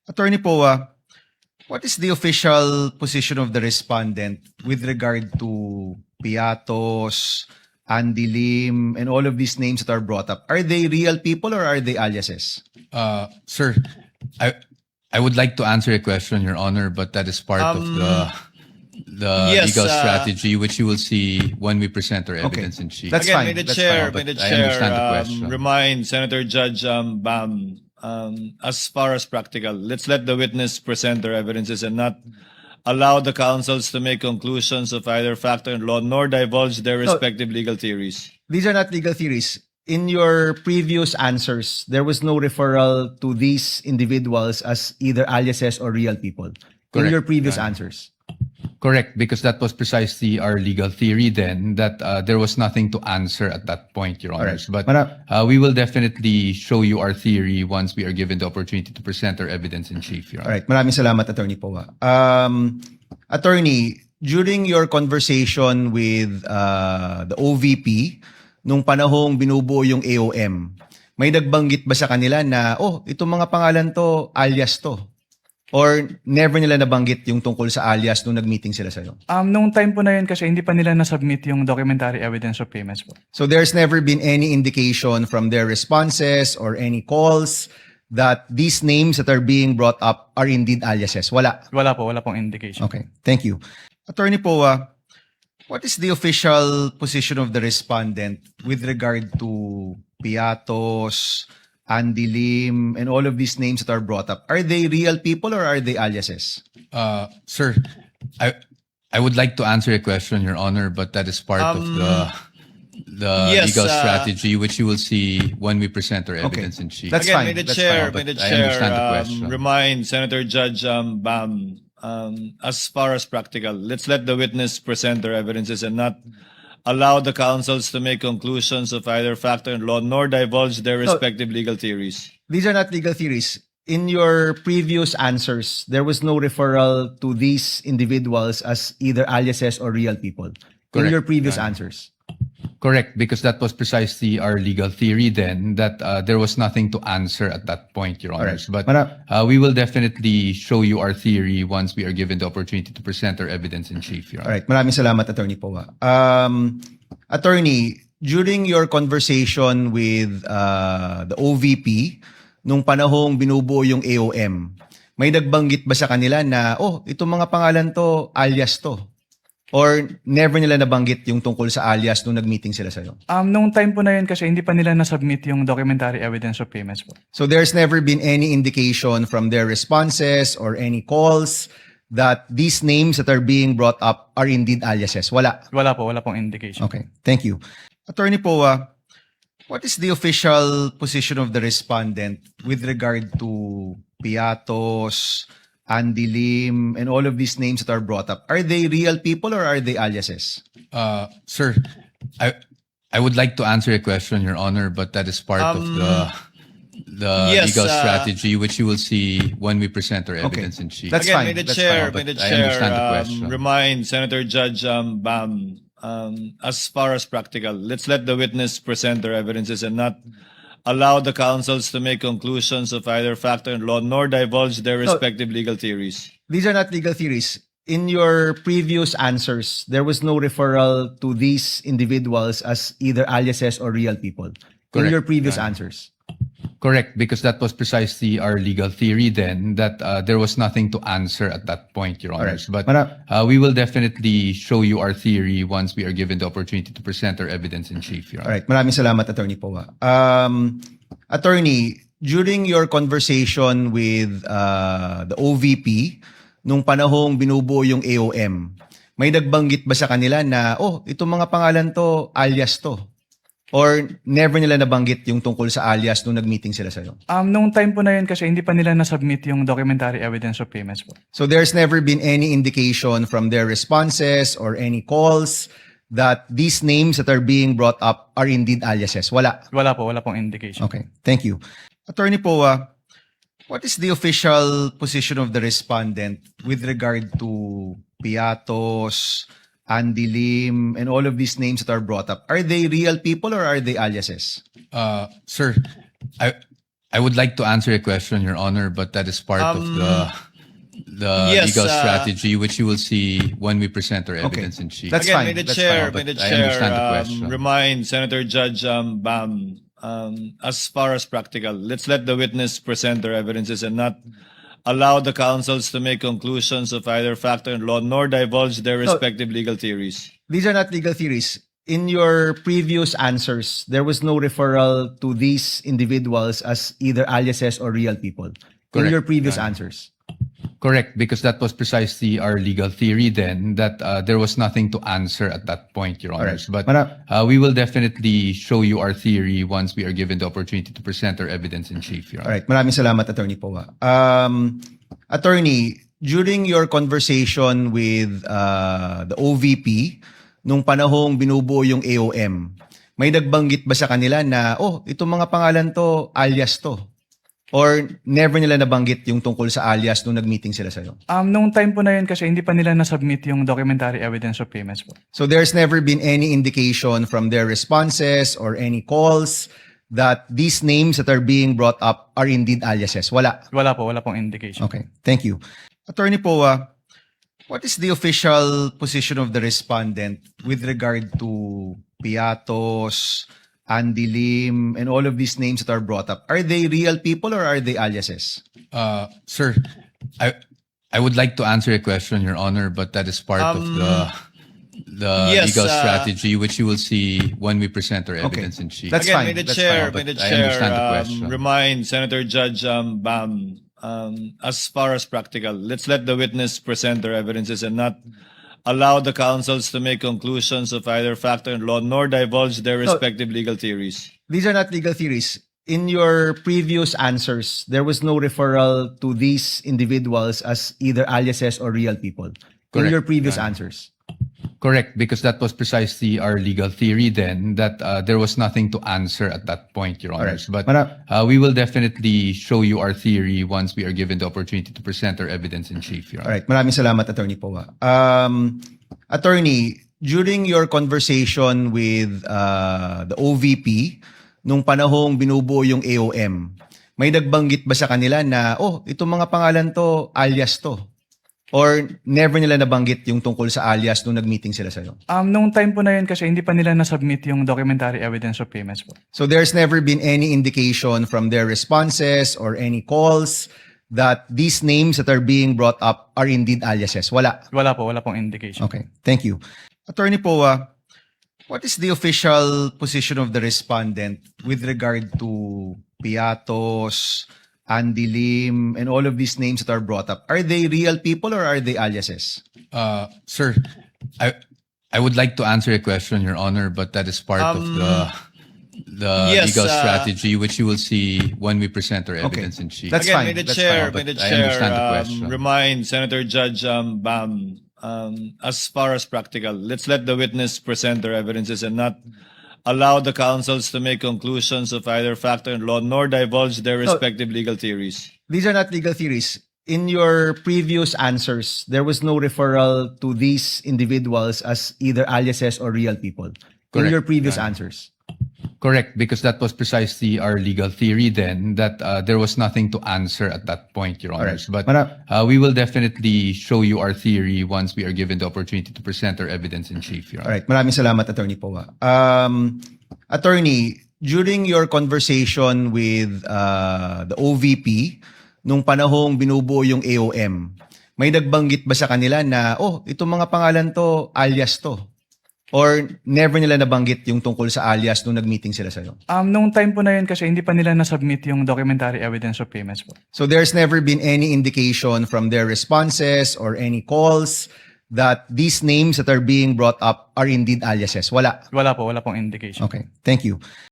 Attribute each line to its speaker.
Speaker 1: Attorney Poa, what is the official position of the respondent with regard to Piatos, Andy Lim, and all of these names that are brought up? Are they real people or are they aliases?
Speaker 2: Sir, I would like to answer a question, Your Honor, but that is part of the
Speaker 3: yes,
Speaker 2: legal strategy, which you will see when we present our evidence in chief.
Speaker 1: That's
Speaker 3: Again,
Speaker 1: fine.
Speaker 3: may the
Speaker 1: That's
Speaker 3: chair,
Speaker 2: fine,
Speaker 3: may the
Speaker 2: but I understand the
Speaker 3: chair
Speaker 2: question.
Speaker 3: remind Senator Judge Bam, as far as practical, let's let the witness present their evidences and not allow the counsels to make conclusions of either fact or law, nor divulge their respective legal theories.
Speaker 1: These are not legal theories. In your previous answers, there was no referral to these individuals as either aliases or real people. In
Speaker 2: Correct,
Speaker 1: your previous
Speaker 2: Your Honor.
Speaker 1: answers.
Speaker 2: Correct, because that was precisely our legal theory then, that there was nothing to answer at that point, Your Honors.
Speaker 1: Alright.
Speaker 2: But we will definitely show you our theory once we are given the opportunity to present our evidence in chief, Your Honor.
Speaker 1: Alright, maraming salamat, Attorney Poa. Attorney, during your conversation with the OVP, nung panahong binubuo yung AOM, may nagbanggit ba sa kanila na, oh, itong mga pangalan to, alias to? Or never nila nabanggit yung tungkol sa alias nung nag-meeting sila sa'yo?
Speaker 4: Nung time po na yun kasi hindi pa nila nasubmit yung documentary evidence of payments po.
Speaker 1: So there's never been any indication from their responses or any calls that these names that are being brought up are indeed aliases? Wala.
Speaker 4: Wala pong indication.
Speaker 1: Okay, thank you. Attorney Poa, what is the official position of the respondent with regard to Piatos, Andy Lim, and all of these names that are brought up? Are they real people or are they aliases?
Speaker 2: Sir, I would like to answer a question, Your Honor, but that is part of the
Speaker 3: yes,
Speaker 2: legal strategy, which you will see when we present our evidence in chief.
Speaker 1: That's
Speaker 3: Again,
Speaker 1: fine.
Speaker 3: may the
Speaker 1: That's
Speaker 3: chair,
Speaker 1: fine,
Speaker 3: may the
Speaker 2: but I understand the
Speaker 3: chair
Speaker 2: question.
Speaker 3: remind Senator Judge Bam, as far as practical, let's let the witness present their evidences and not allow the counsels to make conclusions of either fact or law, nor divulge their respective legal theories.
Speaker 1: These are not legal theories. In your previous answers, there was no referral to these individuals as either aliases or real people. In
Speaker 2: Correct,
Speaker 1: your previous
Speaker 2: Your Honor.
Speaker 1: answers.
Speaker 2: Correct, because that was precisely our legal theory then, that there was nothing to answer at that point, Your Honors.
Speaker 1: Alright.
Speaker 2: But we will definitely show you our theory once we are given the opportunity to present our evidence in chief, Your Honor.
Speaker 1: Alright, maraming salamat, Attorney Poa. Attorney, during your conversation with the OVP, nung panahong binubuo yung AOM, may nagbanggit ba sa kanila na, oh, itong mga pangalan to, alias to? Or never nila nabanggit yung tungkol sa alias nung nag-meeting sila sa'yo?
Speaker 4: Nung time po na yun kasi hindi pa nila nasubmit yung documentary evidence of payments po.
Speaker 1: So there's never been any indication from their responses or any calls that these names that are being brought up are indeed aliases? Wala.
Speaker 4: Wala pong indication.
Speaker 1: Okay, thank you. Attorney Poa, what is the official position of the respondent with regard to Piatos, Andy Lim, and all of these names that are brought up? Are they real people or are they aliases?
Speaker 2: Sir, I would like to answer a question, Your Honor, but that is part of the
Speaker 3: yes,
Speaker 2: legal strategy, which you will see when we present our evidence in chief.
Speaker 1: That's
Speaker 3: Again,
Speaker 1: fine.
Speaker 3: may the
Speaker 1: That's
Speaker 3: chair,
Speaker 1: fine,
Speaker 3: may the
Speaker 2: but I understand the
Speaker 3: chair
Speaker 2: question.
Speaker 3: remind Senator Judge Bam, as far as practical, let's let the witness present their evidences and not allow the counsels to make conclusions of either fact or law, nor divulge their respective legal theories.
Speaker 1: These are not legal theories. In your previous answers, there was no referral to these individuals as either aliases or real people. In
Speaker 2: Correct,
Speaker 1: your previous
Speaker 2: Your Honor.
Speaker 1: answers.
Speaker 2: Correct, because that was precisely our legal theory then, that there was nothing to answer at that point, Your Honors.
Speaker 1: Alright.
Speaker 2: But we will definitely show you our theory once we are given the opportunity to present our evidence in chief, Your Honor.
Speaker 1: Alright, maraming salamat, Attorney Poa. Attorney, during your conversation with the OVP, nung panahong binubuo yung AOM, may nagbanggit ba sa kanila na, oh, itong mga pangalan to, alias to? Or never nila nabanggit yung tungkol sa alias nung nag-meeting sila sa'yo?
Speaker 4: Nung time po na yun kasi hindi pa nila nasubmit yung documentary evidence of payments po.
Speaker 1: So there's never been any indication from their responses or any calls that these names that are being brought up are indeed aliases? Wala.
Speaker 4: Wala pong indication.
Speaker 1: Okay, thank you. Attorney Poa, what is the official position of the respondent with regard to Piatos, Andy Lim, and all of these names that are brought up? Are they real people or are they aliases?
Speaker 2: Sir, I would like to answer a question, Your Honor, but that is part of the
Speaker 3: yes,
Speaker 2: legal strategy, which you will see when we present our evidence in chief.
Speaker 1: That's
Speaker 3: Again,
Speaker 1: fine.
Speaker 3: may the
Speaker 1: That's
Speaker 3: chair,
Speaker 2: fine,
Speaker 3: may the
Speaker 2: but I understand the
Speaker 3: chair
Speaker 2: question.
Speaker 3: remind Senator Judge Bam, as far as practical, let's let the witness present their evidences and not allow the counsels to make conclusions of either fact or law, nor divulge their respective legal theories.
Speaker 1: These are not legal theories. In your previous answers, there was no referral to these individuals as either aliases or real people. In
Speaker 2: Correct.
Speaker 1: your previous answers.
Speaker 2: Correct, because that was precisely our legal theory then, that there was nothing to answer at that point, Your Honors.
Speaker 1: Alright.
Speaker 2: But we will definitely show you our theory once we are given the opportunity to present our evidence in chief, Your Honor.
Speaker 1: Alright, maraming salamat, Attorney Poa. Attorney, during your conversation with the OVP, nung panahong binubuo yung AOM, may nagbanggit ba sa kanila na, oh, itong mga pangalan to, alias to? Or never nila nabanggit yung tungkol sa alias nung nag-meeting sila sa'yo?
Speaker 4: Nung time po na yun kasi hindi pa nila nasubmit yung documentary evidence of payments po.
Speaker 1: So there's never been any indication from their responses or any calls that these names that are being brought up are indeed aliases? Wala.
Speaker 4: Wala pong indication.
Speaker 1: Okay, thank you. Attorney Poa, what is the official position of the respondent with regard to Piatos, Andy Lim, and all of these names that are brought up? Are they real people or are they aliases?
Speaker 2: Sir, I would like to answer a question, Your Honor, but that is part of the
Speaker 3: yes,
Speaker 2: legal strategy, which you will see when we present our evidence in chief.
Speaker 1: That's
Speaker 3: Again,
Speaker 1: fine.
Speaker 3: may the
Speaker 1: That's
Speaker 3: chair,
Speaker 2: fine,
Speaker 3: may the
Speaker 2: but I understand the
Speaker 3: chair
Speaker 2: question.
Speaker 3: remind Senator Judge Bam, as far as practical, let's let the witness present their evidences and not allow the counsels to make conclusions of either fact or law, nor divulge their respective legal theories.
Speaker 1: These are not legal theories. In your previous answers, there was no referral to these individuals as either aliases or real people. In
Speaker 2: Correct.
Speaker 1: your previous answers.
Speaker 2: Correct, because that was precisely our legal theory then, that there was nothing to answer at that point, Your Honors.
Speaker 1: Alright.
Speaker 2: But we will definitely show you our theory once we are given the opportunity to present our evidence in chief, Your Honor.
Speaker 1: Alright, maraming salamat, Attorney Poa. Attorney, during your conversation with the OVP, nung panahong binubuo yung AOM, may nagbanggit ba sa kanila na, oh, itong mga pangalan to, alias to? Or never nila nabanggit yung tungkol sa alias nung nag-meeting sila sa'yo?
Speaker 4: Nung time po na yun kasi hindi pa nila nasubmit yung documentary evidence of payments po.
Speaker 1: So there's never been any indication from their responses or any calls that these names that are being brought up are indeed aliases? Wala.
Speaker 4: Wala pong indication.
Speaker 1: Okay, thank you. Attorney Poa, what is the official position of the respondent with regard to Piatos, Andy Lim, and all of these names that are brought up? Are they real people or are they aliases?
Speaker 2: Sir, I would like to answer a question, Your Honor, but that is part of the
Speaker 3: yes,
Speaker 2: legal strategy, which you will see when we present our evidence in chief.
Speaker 1: That's
Speaker 3: Again,
Speaker 1: fine.
Speaker 3: may the
Speaker 1: That's
Speaker 3: chair,
Speaker 2: fine,
Speaker 3: may the
Speaker 2: but I understand the
Speaker 3: chair
Speaker 2: question.
Speaker 3: remind Senator Judge Bam, as far as practical, let's let the witness present their evidences and not allow the counsels to make conclusions of either fact or law, nor divulge their respective legal theories.
Speaker 1: These are not legal theories. In your previous answers, there was no referral to these individuals as either aliases or real people. In
Speaker 2: Correct.
Speaker 1: your previous answers.
Speaker 2: Correct, because that was precisely our legal theory then, that there was nothing to answer at that point, Your Honors.
Speaker 1: Alright.
Speaker 2: But we will definitely show you our theory once we are given the opportunity to present our evidence in chief, Your Honor.
Speaker 1: Alright, maraming salamat, Attorney Poa. Attorney, during your conversation with the OVP, nung panahong binubuo yung AOM, may nagbanggit ba sa kanila na, oh, itong mga pangalan to, alias to? Or never nila nabanggit yung tungkol sa alias nung nag-meeting sila sa'yo?
Speaker 4: Nung time po na yun kasi hindi pa nila nasubmit yung documentary evidence of payments po.
Speaker 1: So there's never been any indication from their responses or any calls that these names that are being brought up are indeed aliases? Wala.
Speaker 4: Wala pong indication.
Speaker 1: Okay, thank you.